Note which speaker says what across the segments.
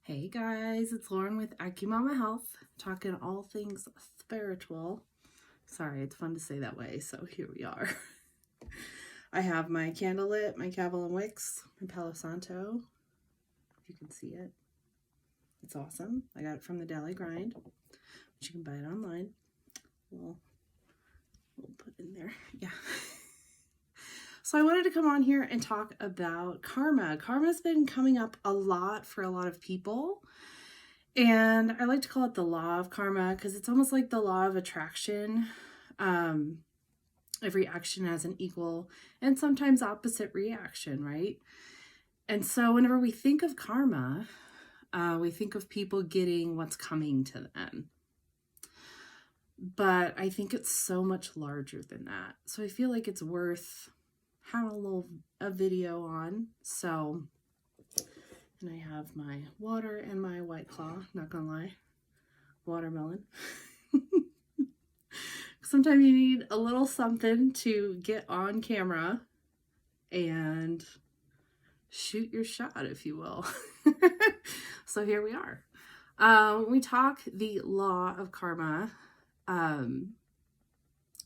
Speaker 1: Hey guys, it's Lauren with Acumama Health, talking all things spiritual. Sorry, it's fun to say that way, so here we are. I have my candle lit, my Cavalin Wicks, my Palo Santo, if you can see it. It's awesome. I got it from the Daily Grind, but you can buy it online. We'll put in there, yeah. So I wanted to come on here and talk about karma. Karma's been coming up a lot for a lot of people. And I like to call it the law of karma because it's almost like the law of attraction. Every action has an equal and sometimes opposite reaction, right? And so whenever we think of karma, we think of people getting what's coming to them. But I think it's so much larger than that. So I feel like it's worth having a video on. So, and I have my water and my White Claw, not gonna lie, watermelon. Sometimes you need a little something to get on camera and shoot your shot, if you will. So here we are. When we talk the law of karma,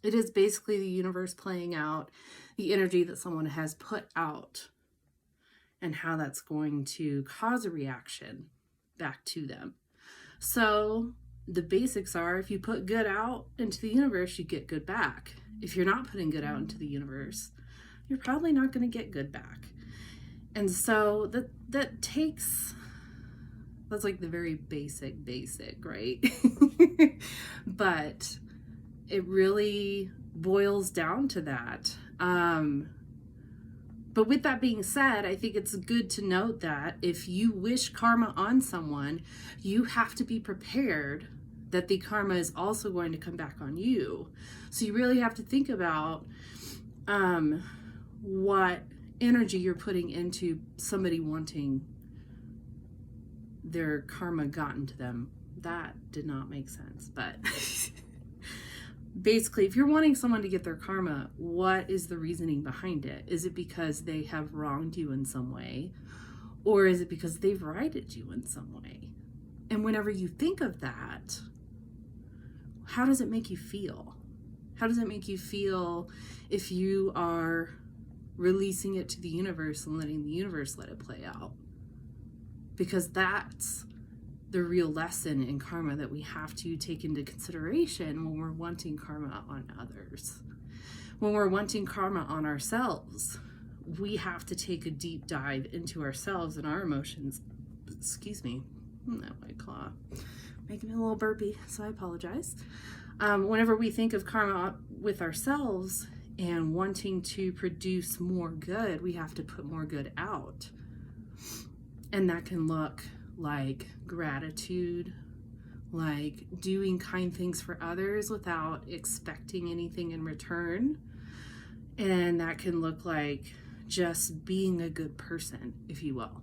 Speaker 1: it is basically the universe playing out the energy that someone has put out and how that's going to cause a reaction back to them. So the basics are, if you put good out into the universe, you get good back. If you're not putting good out into the universe, you're probably not going to get good back. And so that's like the very basic, right? But it really boils down to that. But with that being said, I think it's good to note that if you wish karma on someone, you have to be prepared that the karma is also going to come back on you. So you really have to think about what energy you're putting into somebody wanting their karma gotten to them. That did not make sense, but basically, if you're wanting someone to get their karma, what is the reasoning behind it? Is it because they have wronged you in some way? Or is it because they've righted you in some way? And whenever you think of that, how does it make you feel? How does it make you feel if you are releasing it to the universe and letting the universe let it play out? Because that's the real lesson in karma that we have to take into consideration when we're wanting karma on others. When we're wanting karma on ourselves, we have to take a deep dive into ourselves and our emotions. Excuse me, that White Claw making me a little burpy, so I apologize. Whenever we think of karma with ourselves and wanting to produce more good, we have to put more good out. And that can look like gratitude, like doing kind things for others without expecting anything in return. And that can look like just being a good person, if you will.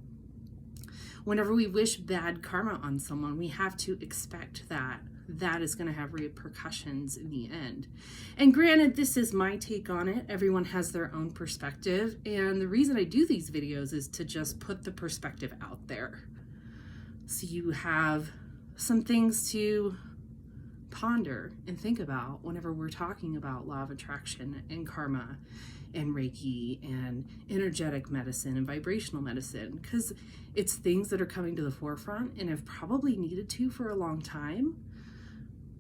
Speaker 1: Whenever we wish bad karma on someone, we have to expect that that is going to have repercussions in the end. And granted, this is my take on it. Everyone has their own perspective. And the reason I do these videos is to just put the perspective out there. So you have some things to ponder and think about whenever we're talking about law of attraction and karma and Reiki and energetic medicine and vibrational medicine, because it's things that are coming to the forefront and have probably needed to for a long time.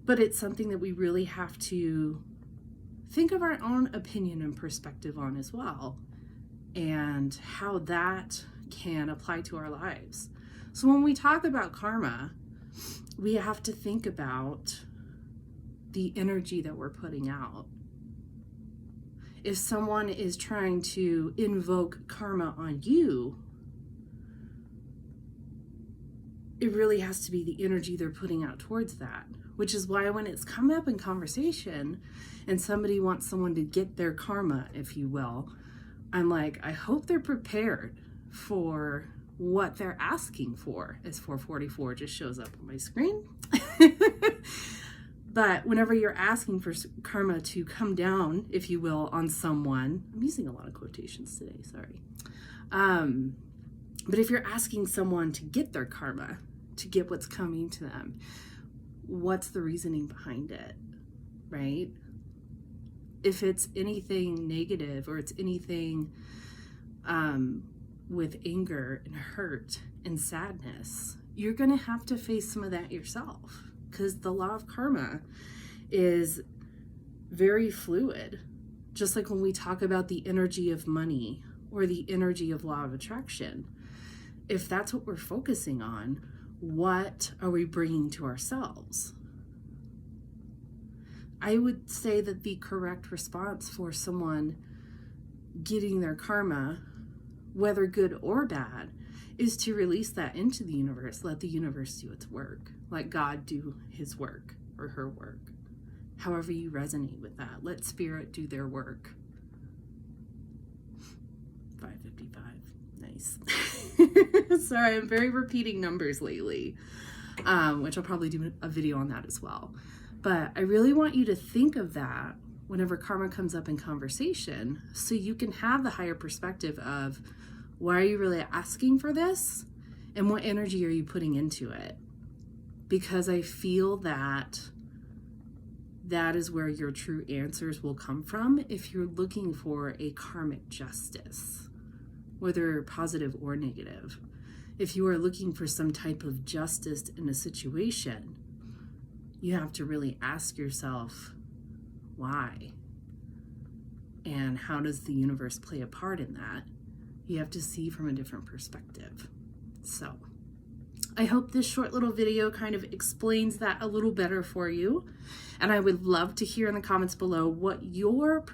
Speaker 1: But it's something that we really have to think of our own opinion and perspective on as well, and how that can apply to our lives. So when we talk about karma, we have to think about the energy that we're putting out. If someone is trying to invoke karma on you, it really has to be the energy they're putting out towards that. Which is why when it's come up in conversation and somebody wants someone to get their karma, if you will, I'm like, I hope they're prepared for what they're asking for. As 444 just shows up on my screen. But whenever you're asking for karma to come down, if you will, on someone, I'm using a lot of quotations today, sorry. But if you're asking someone to get their karma, to get what's coming to them, what's the reasoning behind it, right? If it's anything negative or it's anything with anger and hurt and sadness, you're going to have to face some of that yourself, because the law of karma is very fluid. Just like when we talk about the energy of money or the energy of law of attraction, if that's what we're focusing on, what are we bringing to ourselves? I would say that the correct response for someone getting their karma, whether good or bad, is to release that into the universe. Let the universe do its work. Let God do his work or her work. However you resonate with that. Let spirit do their work. 555. Nice. Sorry, I'm very repeating numbers lately, which I'll probably do a video on that as well. But I really want you to think of that whenever karma comes up in conversation, so you can have the higher perspective of, why are you really asking for this? And what energy are you putting into it? Because I feel that that is where your true answers will come from if you're looking for a karmic justice, whether positive or negative. If you are looking for some type of justice in a situation, you have to really ask yourself, why? And how does the universe play a part in that? You have to see from a different perspective. So I hope this short little video kind of explains that a little better for you. And I would love to hear in the comments below what your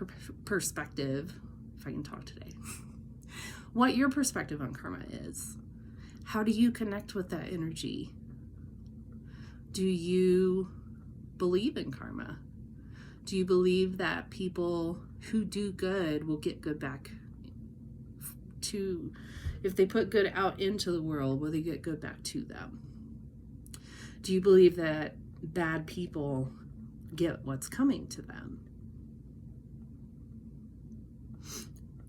Speaker 1: perspective, if I can talk today, what your perspective on karma is. How do you connect with that energy? Do you believe in karma? Do you believe that people who do good will get good back to, if they put good out into the world, will they get good back to them? Do you believe that bad people get what's coming to them?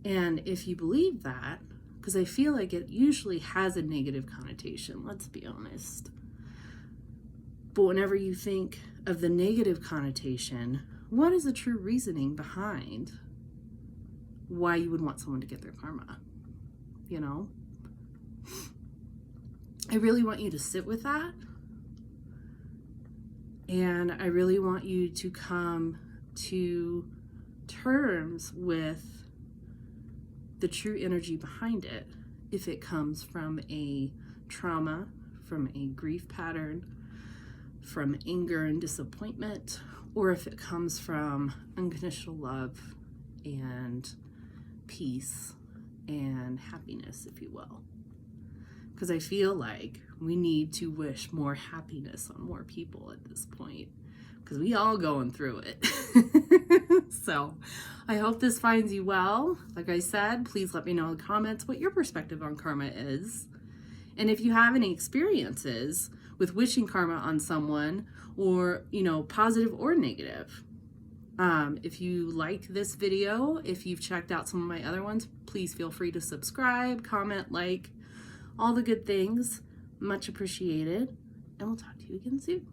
Speaker 1: And if you believe that, because I feel like it usually has a negative connotation, let's be honest. But whenever you think of the negative connotation, what is the true reasoning behind why you would want someone to get their karma? You know? I really want you to sit with that. And I really want you to come to terms with the true energy behind it. If it comes from a trauma, from a grief pattern, from anger and disappointment, or if it comes from unconditional love and peace and happiness, if you will. Because I feel like we need to wish more happiness on more people at this point, because we all going through it. So I hope this finds you well. Like I said, please let me know in the comments what your perspective on karma is. And if you have any experiences with wishing karma on someone, or, you know, positive or negative. If you like this video, if you've checked out some of my other ones, please feel free to subscribe, comment, like, all the good things. Much appreciated. And we'll talk to you again soon.